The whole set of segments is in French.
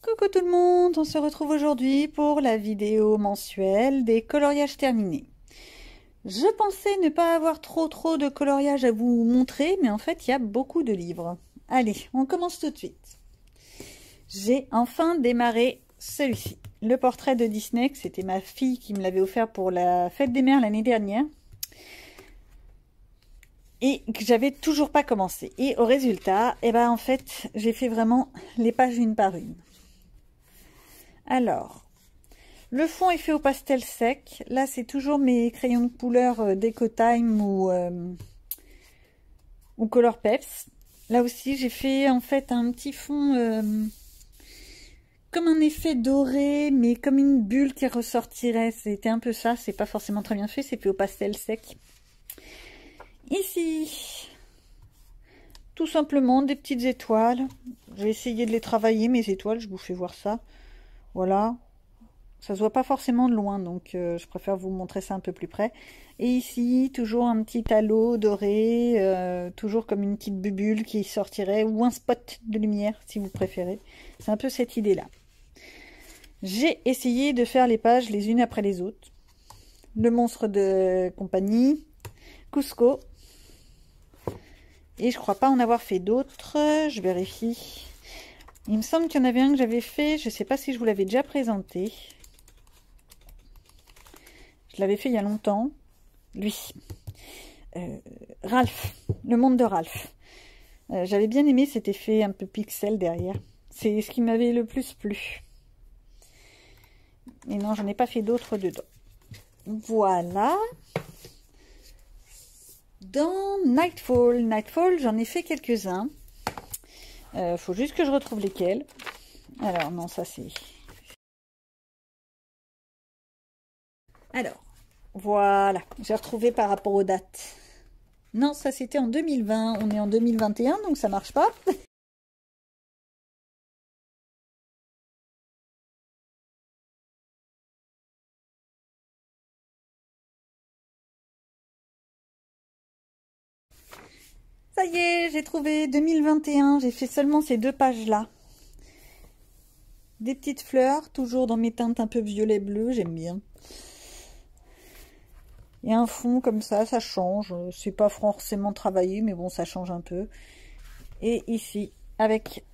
Coucou tout le monde, on se retrouve aujourd'hui pour la vidéo mensuelle des coloriages terminés. Je pensais ne pas avoir trop de coloriage à vous montrer, mais en fait il y a beaucoup de livres. Allez, on commence tout de suite. J'ai enfin démarré celui-ci, le portrait de Disney, que c'était ma fille qui me l'avait offert pour la fête des mères l'année dernière. Et que j'avais toujours pas commencé. Et au résultat, en fait, j'ai fait vraiment les pages une par une. Alors, le fond est fait au pastel sec. Là, c'est toujours mes crayons de couleur Deco Time ou Color Peps. Là aussi, j'ai fait en fait un petit fond comme un effet doré, mais comme une bulle qui ressortirait. C'était un peu ça. C'est pas forcément très bien fait. C'est fait au pastel sec. Ici, tout simplement des petites étoiles. J'ai essayé de les travailler, mes étoiles. Je vous fais voir ça. Voilà. Ça se voit pas forcément de loin, donc je préfère vous montrer ça un peu plus près. Et ici, toujours un petit halo doré, toujours comme une petite bubule qui sortirait, ou un spot de lumière, si vous préférez. C'est un peu cette idée-là. J'ai essayé de faire les pages les unes après les autres. Le monstre de compagnie, Cusco. Et je crois pas en avoir fait d'autres, je vérifie. Il me semble qu'il y en avait un que j'avais fait, je sais pas si je vous l'avais déjà présenté. Je l'avais fait il y a longtemps. Lui. Ralph. Le monde de Ralph. J'avais bien aimé cet effet un peu pixel derrière. C'est ce qui m'avait le plus plu. Et non, j'en ai pas fait d'autres dedans. Voilà. Dans Nightfall. Nightfall, j'en ai fait quelques-uns. Faut juste que je retrouve lesquels. Alors, non, ça c'est... Alors, voilà. J'ai retrouvé par rapport aux dates. Non, ça c'était en 2020. On est en 2021, donc ça marche pas. Ça y est, j'ai trouvé 2021. J'ai fait seulement ces deux pages-là. Des petites fleurs, toujours dans mes teintes un peu violet-bleu, j'aime bien. Et un fond comme ça change. C'est pas forcément travaillé, mais bon, ça change un peu. Et ici, avec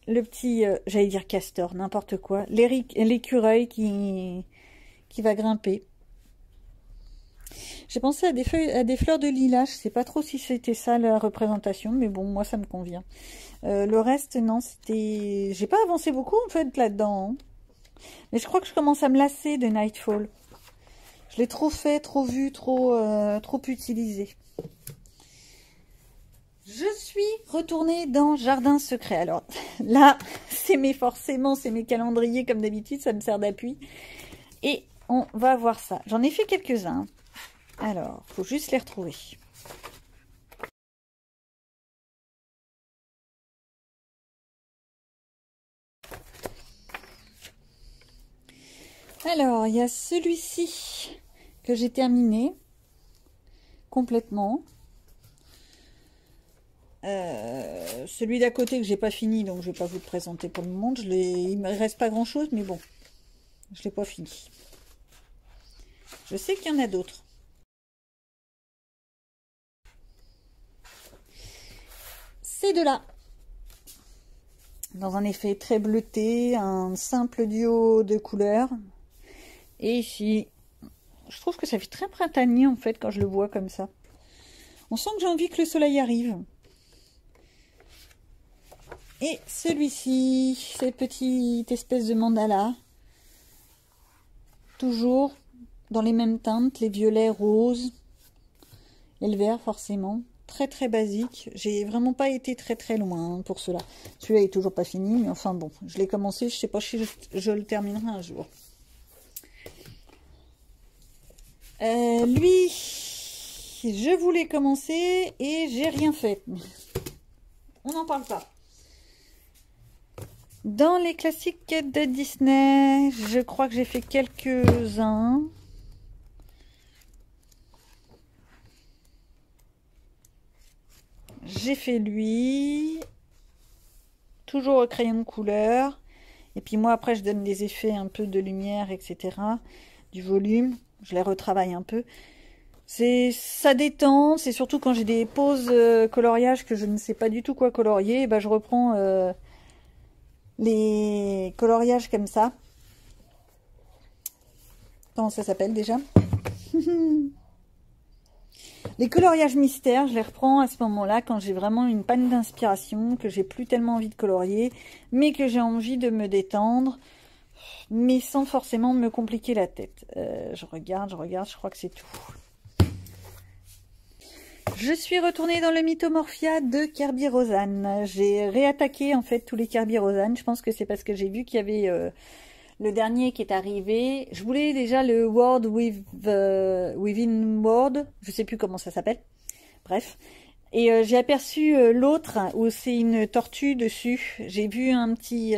le petit, j'allais dire castor, n'importe quoi, l'écureuil qui va grimper. J'ai pensé à des fleurs de lilas. Je sais pas trop si c'était ça la représentation, mais bon, moi ça me convient. Le reste, non, c'était... J'ai pas avancé beaucoup en fait là-dedans. Hein. Mais je crois que je commence à me lasser de Nightfall. Je l'ai trop fait, trop vu, trop utilisé. Je suis retournée dans Jardin Secret. Alors là, forcément, c'est mes calendriers comme d'habitude, ça me sert d'appui. Et on va voir ça. J'en ai fait quelques-uns. Alors, faut juste les retrouver. Alors, il y a celui-ci que j'ai terminé complètement. Celui d'à côté que j'ai pas fini, donc je vais pas vous le présenter pour le moment. Il me reste pas grand-chose, mais bon, je l'ai pas fini. Je sais qu'il y en a d'autres. Ces deux-là, dans un effet très bleuté, un simple duo de couleurs. Et ici, je trouve que ça fait très printanier en fait quand je le vois comme ça. On sent que j'ai envie que le soleil arrive. Et celui-ci, cette petite espèce de mandala. Toujours dans les mêmes teintes, les violets, roses et le vert forcément. Très basique. J'ai vraiment pas été très loin pour cela. Celui-là est toujours pas fini, mais enfin bon, je l'ai commencé, je sais pas si je le terminerai un jour. Lui, je voulais commencer et j'ai rien fait. On n'en parle pas. Dans les classiques de Disney, je crois que j'ai fait quelques-uns. J'ai fait lui, toujours au crayon de couleur. Et puis moi, après, je donne des effets un peu de lumière, etc. Du volume. Je les retravaille un peu. Ça détend. C'est surtout quand j'ai des pauses coloriage que je ne sais pas du tout quoi colorier. Et ben, je reprends les coloriages comme ça. Comment ça s'appelle déjà? Les coloriages mystères, je les reprends à ce moment-là quand j'ai vraiment une panne d'inspiration, que j'ai plus tellement envie de colorier, mais que j'ai envie de me détendre, mais sans forcément me compliquer la tête. Je regarde, je crois que c'est tout. Je suis retournée dans le Mythomorphia de Kerby Rosanes. J'ai réattaqué en fait tous les Kerby Rosanes. Je pense que c'est parce que j'ai vu qu'il y avait le dernier qui est arrivé. Je voulais déjà le World Within World. Je sais plus comment ça s'appelle. Bref. Et j'ai aperçu l'autre où c'est une tortue dessus. J'ai vu un petit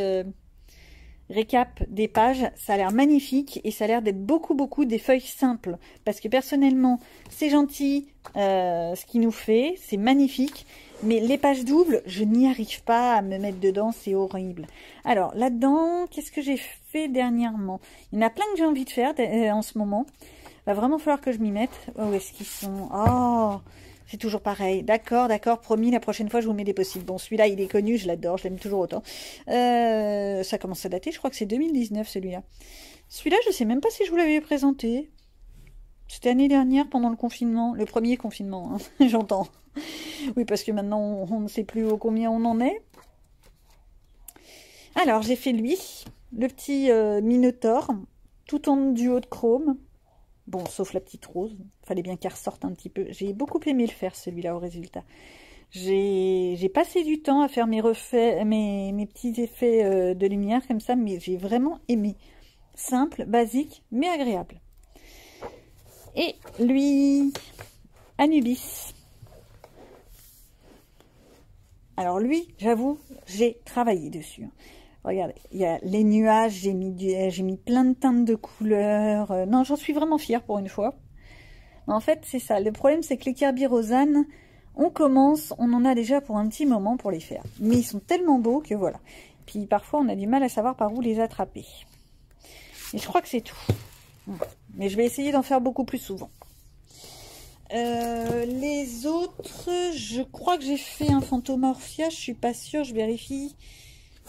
récap des pages. Ça a l'air magnifique et ça a l'air d'être beaucoup des feuilles simples. Parce que personnellement, c'est gentil ce qu'il nous fait. C'est magnifique. Mais les pages doubles, je n'y arrive pas à me mettre dedans, c'est horrible. Alors, là-dedans, qu'est-ce que j'ai fait dernièrement? Il y en a plein que j'ai envie de faire en ce moment. Va vraiment falloir que je m'y mette. Où est-ce qu'ils sont? Oh, c'est toujours pareil. D'accord, promis, la prochaine fois, je vous mets des possibles. Bon, celui-là, il est connu, je l'adore, je l'aime toujours autant. Ça commence à dater, je crois que c'est 2019, celui-là. Celui-là, je sais même pas si je vous l'avais présenté. C'était l'année dernière, pendant le confinement. Le premier confinement, hein, j'entends. Oui, parce que maintenant, on ne sait plus au combien on en est. Alors, j'ai fait lui, le petit Minotaure, tout en duo de chrome. Bon, sauf la petite rose. Fallait bien qu'elle ressorte un petit peu. J'ai beaucoup aimé le faire, celui-là, au résultat. J'ai passé du temps à faire mes petits effets de lumière comme ça, mais j'ai vraiment aimé. Simple, basique, mais agréable. Et lui, Anubis. Alors lui, j'avoue, j'ai travaillé dessus. Regardez, il y a les nuages, j'ai mis plein de teintes de couleurs. Non, j'en suis vraiment fière pour une fois. Mais en fait, c'est ça. Le problème, c'est que les Kerby Rosanes, on commence, on en a déjà pour un petit moment pour les faire. Mais ils sont tellement beaux que voilà. Puis parfois, on a du mal à savoir par où les attraper. Et je crois que c'est tout. Mais je vais essayer d'en faire beaucoup plus souvent. Les autres, je crois que j'ai fait un Phantomorphia, je suis pas sûre, je vérifie.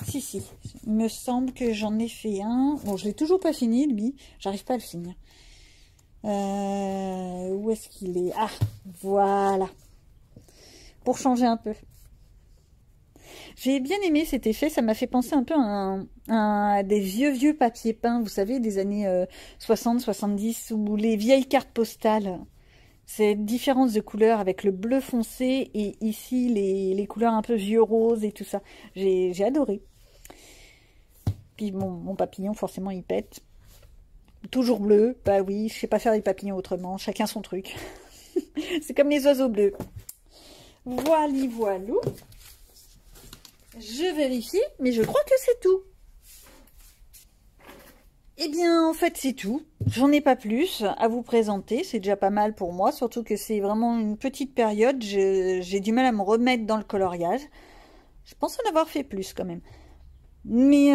Si, il me semble que j'en ai fait un. Bon, je l'ai toujours pas fini, lui, j'arrive pas à le finir. Où est-ce qu'il est? Ah, voilà. Pour changer un peu. J'ai bien aimé cet effet, ça m'a fait penser un peu à des vieux papiers peints, vous savez, des années 60, 70, ou les vieilles cartes postales. Cette différence de couleur avec le bleu foncé et ici les couleurs un peu vieux rose et tout ça. J'ai adoré. Puis mon papillon, forcément, il pète. Toujours bleu. Bah oui, je sais pas faire des papillons autrement. Chacun son truc. C'est comme les oiseaux bleus. Voilou. Je vérifie, mais je crois que c'est tout. Eh bien, en fait, c'est tout. J'en ai pas plus à vous présenter. C'est déjà pas mal pour moi, surtout que c'est vraiment une petite période. J'ai du mal à me remettre dans le coloriage. Je pense en avoir fait plus quand même. Mais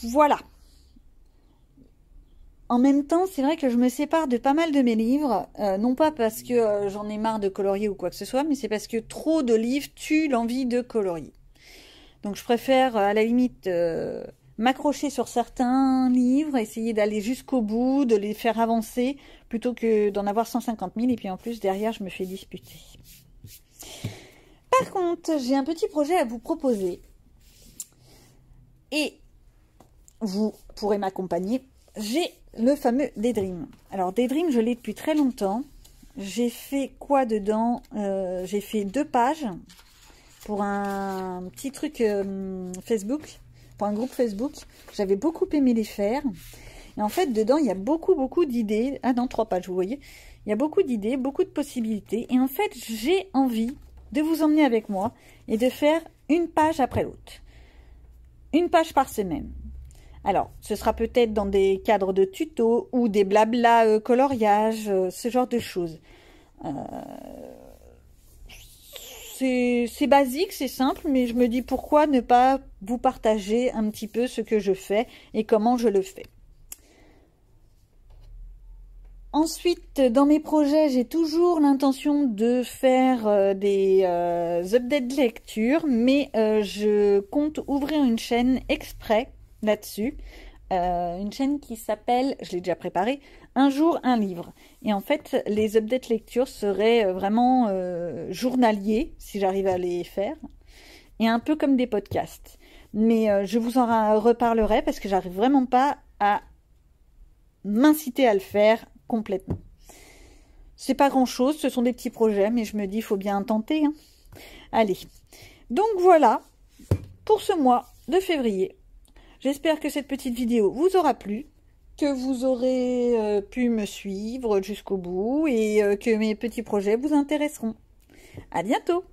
voilà. En même temps, c'est vrai que je me sépare de pas mal de mes livres. Non pas parce que j'en ai marre de colorier ou quoi que ce soit, mais c'est parce que trop de livres tuent l'envie de colorier. Donc je préfère à la limite... m'accrocher sur certains livres, essayer d'aller jusqu'au bout, de les faire avancer, plutôt que d'en avoir 150 000, et puis en plus, derrière, je me fais disputer. Par contre, j'ai un petit projet à vous proposer, et vous pourrez m'accompagner. J'ai le fameux Daydream. Alors, Daydream, je l'ai depuis très longtemps. J'ai fait quoi dedans? J'ai fait 2 pages pour un petit truc Facebook, pour un groupe Facebook. J'avais beaucoup aimé les faire. Et en fait, dedans, il y a beaucoup d'idées. Ah non, 3 pages, vous voyez. Il y a beaucoup d'idées, beaucoup de possibilités. Et en fait, j'ai envie de vous emmener avec moi et de faire une page après l'autre. Une page par semaine. Alors, ce sera peut-être dans des cadres de tutos ou des blabla coloriage, ce genre de choses. c'est basique, c'est simple, mais je me dis pourquoi ne pas vous partager un petit peu ce que je fais et comment je le fais. Ensuite, dans mes projets, j'ai toujours l'intention de faire des updates de lecture, mais je compte ouvrir une chaîne exprès là-dessus. Une chaîne qui s'appelle, je l'ai déjà préparée, Un jour, un livre. Et en fait, les updates lecture seraient vraiment journaliers, si j'arrive à les faire, et un peu comme des podcasts. Mais je vous en reparlerai parce que j'arrive vraiment pas à m'inciter à le faire complètement. C'est pas grand chose, ce sont des petits projets, mais je me dis, il faut bien tenter. Hein. Allez, donc voilà pour ce mois de février. J'espère que cette petite vidéo vous aura plu, que vous aurez pu me suivre jusqu'au bout et que mes petits projets vous intéresseront. À bientôt!